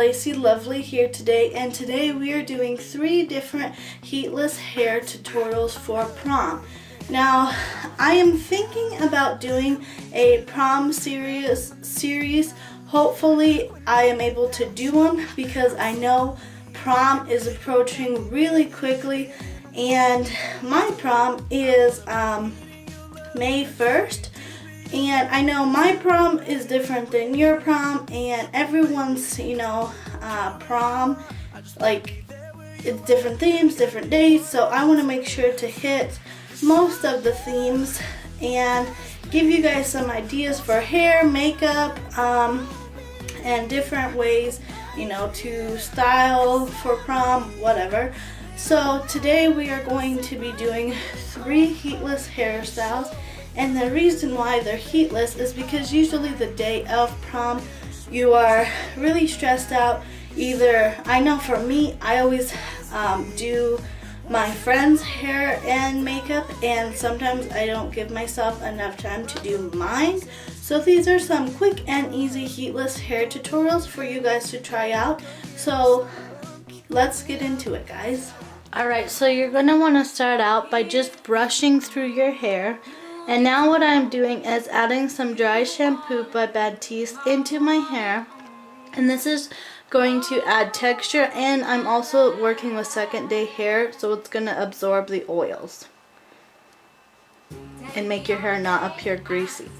Laciey Lovely here today, and today we are doing 3 different heatless hair tutorials for prom. Now, I am thinking about doing a prom series. Hopefully I am able to do one because I know prom is approaching really quickly, and my prom is May 1st. And I know my prom is different than your prom, and everyone's, prom, like, it's different themes, different dates, so I want to make sure to hit most of the themes and give you guys some ideas for hair, makeup, and different ways, to style for prom, whatever. So today we are going to be doing 3 heatless hairstyles. And the reason why they're heatless is because usually the day of prom you are really stressed out. Either, I know for me, I always do my friend's hair and makeup, and sometimes I don't give myself enough time to do mine. So these are some quick and easy heatless hair tutorials for you guys to try out. So let's get into it, guys. Alright, so you're going to want to start out by just brushing through your hair. And now what I'm doing is adding some dry shampoo by Batiste into my hair. And this is going to add texture, and I'm also working with second day hair, so it's going to absorb the oils and make your hair not appear greasy.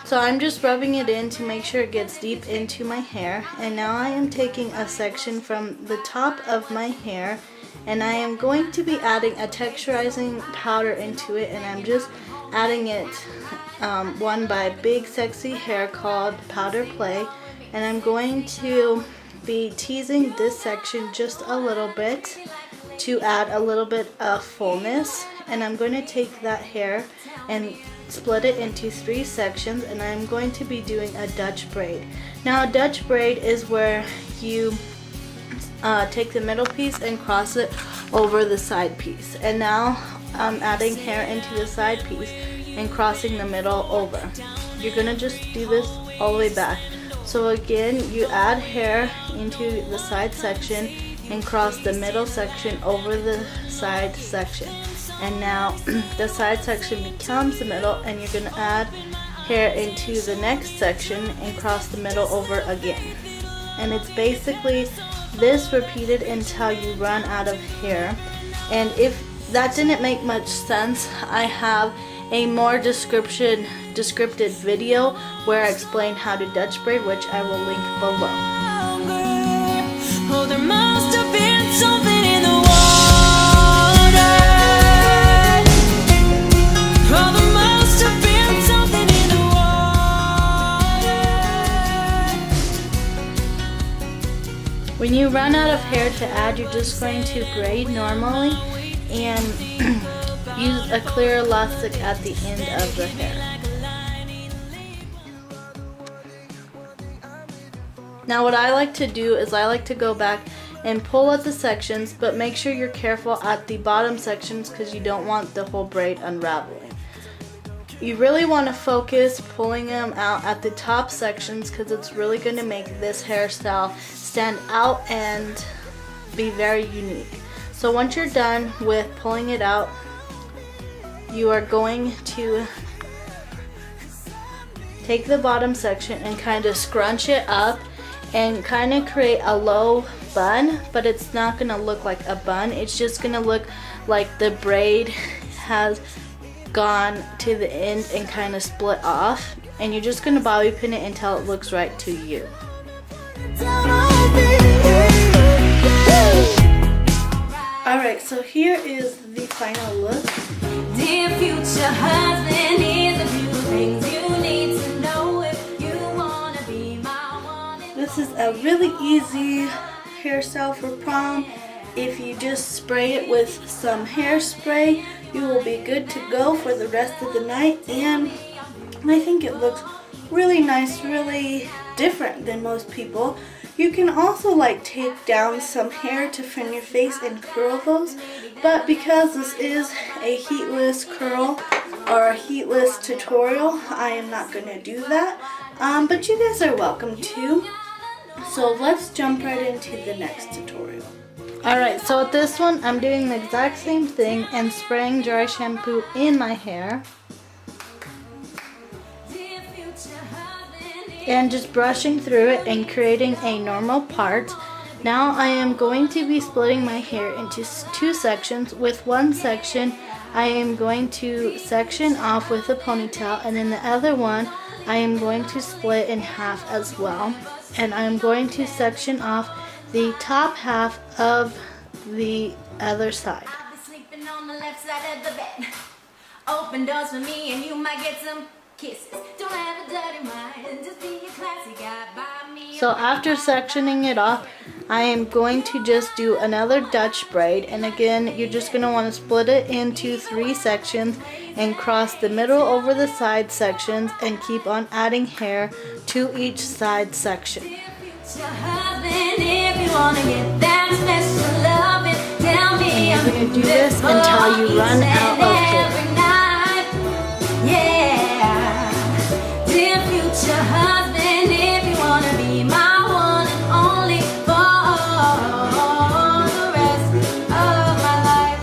So I'm just rubbing it in to make sure it gets deep into my hair. And now I am taking a section from the top of my hair, and I am going to be adding a texturizing powder into it, and I'm just adding it one by Big Sexy Hair called Powder Play. And I'm going to be teasing this section just a little bit to add a little bit of fullness. And I'm going to take that hair and split it into 3 sections, and I'm going to be doing a Dutch braid. Now, a Dutch braid is where you take the middle piece and cross it over the side piece. And now I'm adding hair into the side piece and crossing the middle over. You're going to just do this all the way back. So again, you add hair into the side section and cross the middle section over the side section. And now the side section becomes the middle, and you're going to add hair into the next section and cross the middle over again. And it's basically this repeated until you run out of hair. And if that didn't make much sense, I have a more descriptive video where I explain how to Dutch braid, which I will link below. Oh, there must have been something in the water. Oh, there must have been something in the water. When you run out of hair to add, you're just going to braid normally and use a clear elastic at the end of the hair. Now what I like to do is I like to go back and pull at the sections, but make sure you're careful at the bottom sections because you don't want the whole braid unraveling. You really want to focus pulling them out at the top sections because it's really going to make this hairstyle stand out and be very unique. So once you're done with pulling it out, you are going to take the bottom section and kind of scrunch it up and kind of create a low bun, but it's not going to look like a bun. It's just going to look like the braid has gone to the end and kind of split off, and you're just going to bobby pin it until it looks right to you. Alright, so here is the final look. Dear future husband, here's a few things you need to know if you want to be my one. This is a really easy hairstyle for prom. If you just spray it with some hairspray, you will be good to go for the rest of the night. And I think it looks really nice, really different than most people. You can also take down some hair to front your face and curl those, but because this is a heatless curl or a heatless tutorial, I am not going to do that, but you guys are welcome to. So let's jump right into the next tutorial. Alright, so with this one, I'm doing the exact same thing and spraying dry shampoo in my hair. And just brushing through it and creating a normal part. Now I am going to be splitting my hair into two sections. With one section, I am going to section off with a ponytail, and then the other one, I am going to split in half as well. And I'm going to section off the top half of the other side. Sleeping on the left side of the bed. Open doors for me and you might get some kisses. Don't have a dirty mind, just be a classy guy. Buy me. So after sectioning it off, I am going to just do another Dutch braid, and again you're just going to want to split it into 3 sections and cross the middle over the side sections and keep on adding hair to each side section. Your husband, if you wanna get that special loving, tell me You're going to do this until you run out of hair. Yeah, dear future husband, if you wanna be my one and only for the rest of my life.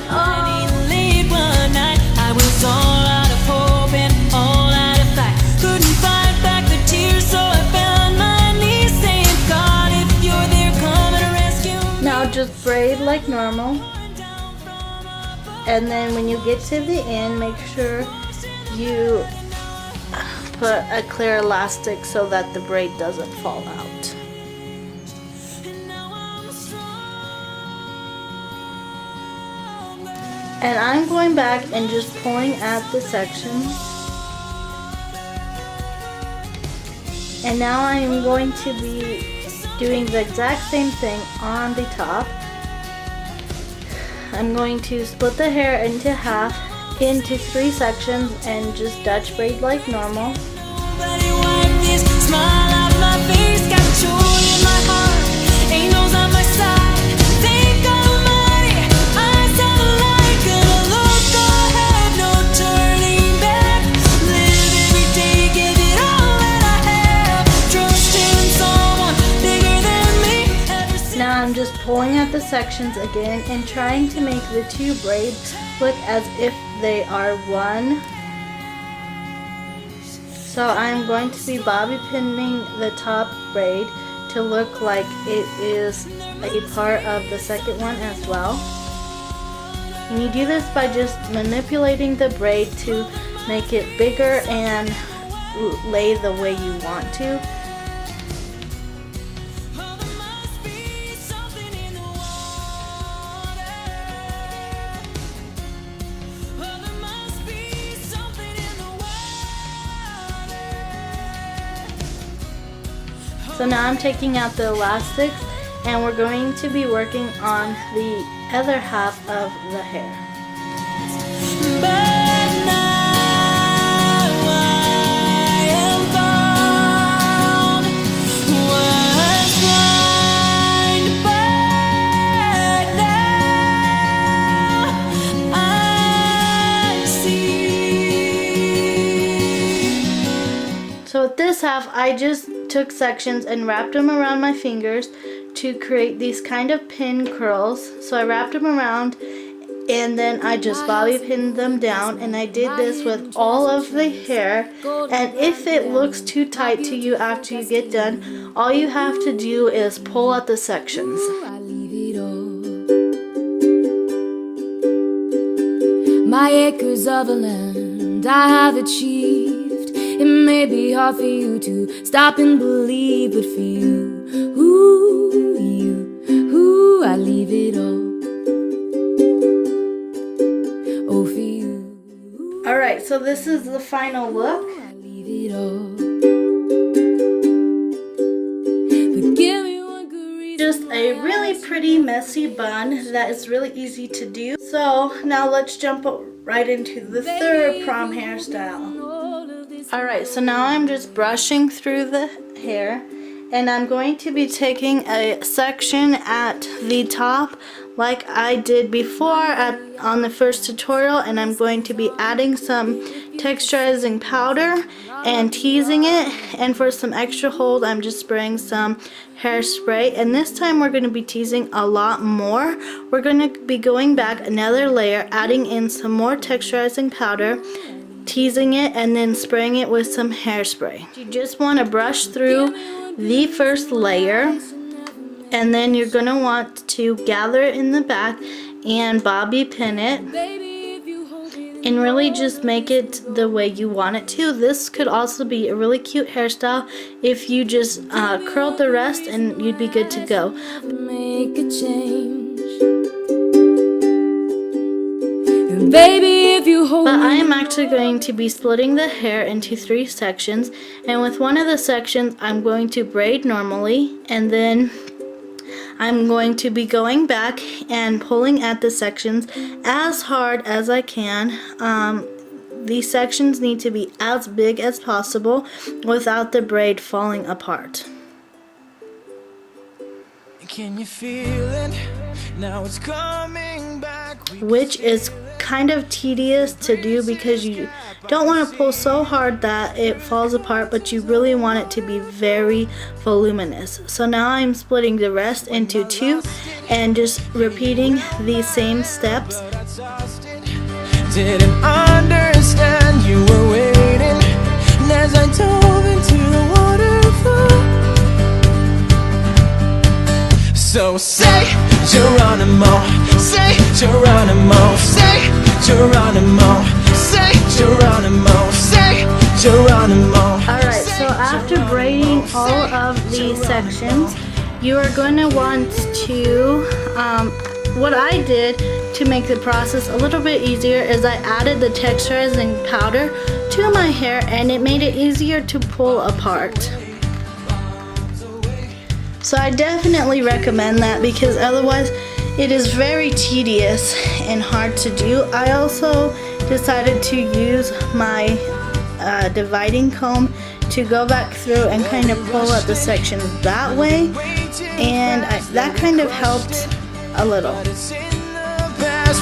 Oh, late one night, I was all out of hope and all out of fight. Couldn't fight back the tears, so I found my knees saying, God, if you're there, come and rescue me. Now just braid like normal. And then when you get to the end, make sure you put a clear elastic so that the braid doesn't fall out. And I'm going back and just pulling at the sections. And now I am going to be doing the exact same thing on the top. I'm going to split the hair into half, into 3 sections, and just Dutch braid like normal. Nobody wipe this smile off my face, got joy in my heart, angels on my side. Thank Almighty, I saw the light, gonna look ahead, no turning back. Live every day, give it all that I have, trust in someone bigger than me. Now I'm just pulling at the sections again and trying to make the 2 braids look as if they are one. So I'm going to be bobby pinning the top braid to look like it is a part of the second one as well. And you do this by just manipulating the braid to make it bigger and lay the way you want to. So now I'm taking out the elastics, and we're going to be working on the other half of the hair. But now I am found, was blind, but now I see. So with this half, I just took sections and wrapped them around my fingers to create these kind of pin curls. So I wrapped them around, and then I just bobby pinned them down, and I did this with all of the hair. And if it looks too tight to you after you get done, all you have to do is pull out the sections. I leave it all. My acres of land I have achieved. It may be hard for you to stop and believe, but for you, I leave it all. Oh, for you. Alright, so this is the final look. I leave it all. But give me one good reason. Just a really pretty messy bun that is really easy to do. So now let's jump right into the third prom hairstyle. Alright, so now I'm just brushing through the hair, and I'm going to be taking a section at the top like I did before on the first tutorial, and I'm going to be adding some texturizing powder and teasing it, and for some extra hold I'm just spraying some hairspray, and this time we're going to be teasing a lot more. We're going to be going back another layer, adding in some more texturizing powder, teasing it, and then spraying it with some hairspray. You just want to brush through the first layer, and then you're going to want to gather it in the back and bobby pin it and really just make it the way you want it to. This could also be a really cute hairstyle if you just curled the rest, and you'd be good to go. Make a change. And baby, if you hold But I am actually going to be splitting the hair into 3 sections, and with one of the sections I'm going to braid normally, and then I'm going to be going back and pulling at the sections as hard as I can. These sections need to be as big as possible without the braid falling apart. Can you feel it? Now it's coming back. Which is kind of tedious to do because you don't want to pull so hard that it falls apart, but you really want it to be very voluminous. So now I'm splitting the rest into 2 and just repeating these same steps. Didn't understand you were waiting, and as I dove into the waterfall. So say Geronimo, say Geronimo, say Geronimo, say Geronimo, say Geronimo. Alright, so after braiding all of these sections, you are going to want to, what I did to make the process a little bit easier is I added the texturizing powder to my hair, and it made it easier to pull apart. So I definitely recommend that, because otherwise it is very tedious and hard to do. I also decided to use my dividing comb to go back through and kind of pull at the sections that way, and that kind of helped a little.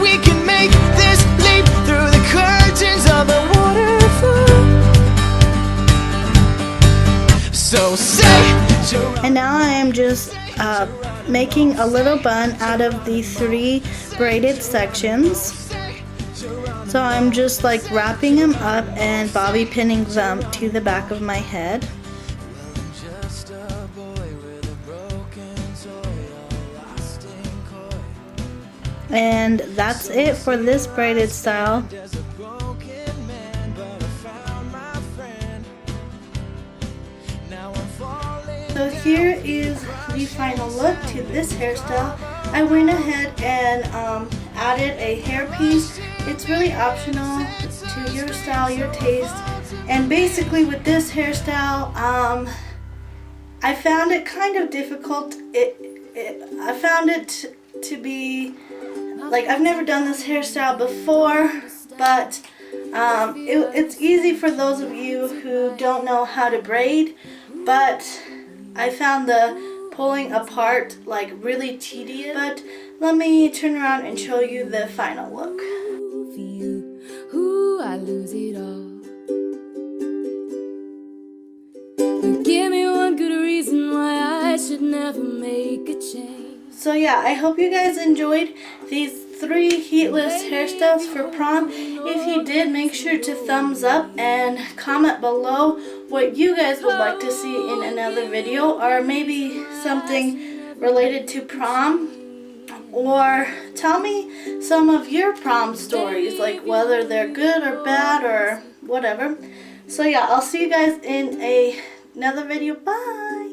We can make this leap through the curtains of the waterfall. So say. And now I am just making a little bun out of the 3 braided sections. So I'm just like wrapping them up and bobby pinning them to the back of my head. And that's it for this braided style. So here is the final look to this hairstyle. I went ahead and added a hairpiece. It's really optional to your style, your taste. And basically with this hairstyle, I found it kind of difficult. I found it to be, like, I've never done this hairstyle before, but it's easy for those of you who don't know how to braid, but I found the pulling apart like really tedious. But let me turn around and show you the final look. For you, ooh, I lose it all. But give me one good reason why I should never make a change. So yeah, I hope you guys enjoyed these 3 heatless hairstyles for prom. If you did, make sure to thumbs up and comment below what you guys would like to see in another video, or maybe something related to prom, or tell me some of your prom stories, like whether they're good or bad or whatever. So yeah, I'll see you guys in another video. Bye!